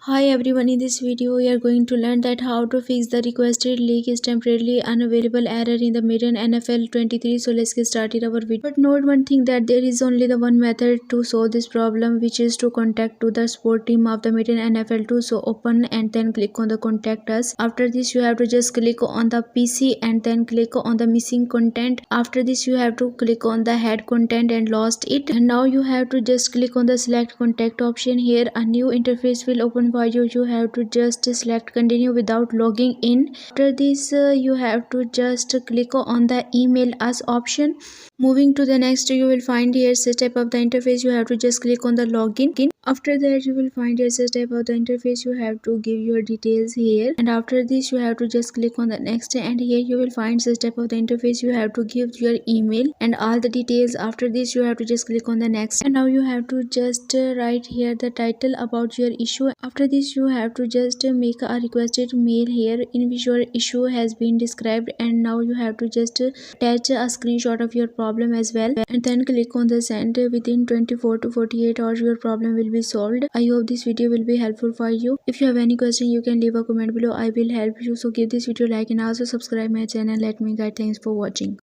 Hi everyone, in this video we are going to learn that how to fix the requested leak is temporarily unavailable error in the Madden NFL 23. So let's get started our video. But note one thing, that there is only the one method to solve this problem, which is to contact to the support team of the Madden NFL 2. So open and then click on the contact us. After this you have to just click on the PC and then click on the missing content. After this you have to click on the head content and lost it. And now you have to just click on the select contact option. Here a new interface will open for you. You have to just select continue without logging in. After this you have to just click on the email us option. Moving to the next, you will find here step of the interface. You have to just click on the login. After that you will find here step of the interface. You have to give your details here, and after this you have to just click on the next, and here you will find step of the interface. You have to give your email and all the details. After this you have to just click on the next, and now you have to just write here the title about your issue. After this you have to just make a requested mail here in which your issue has been described, and now you have to just attach a screenshot of your problem as well, and then click on the send. Within 24 to 48 hours your problem will be solved. I hope this video will be helpful for you. If you have any question, you can leave a comment below. I will help you. So give this video a like and also subscribe my channel. Let me guide. Thanks for watching.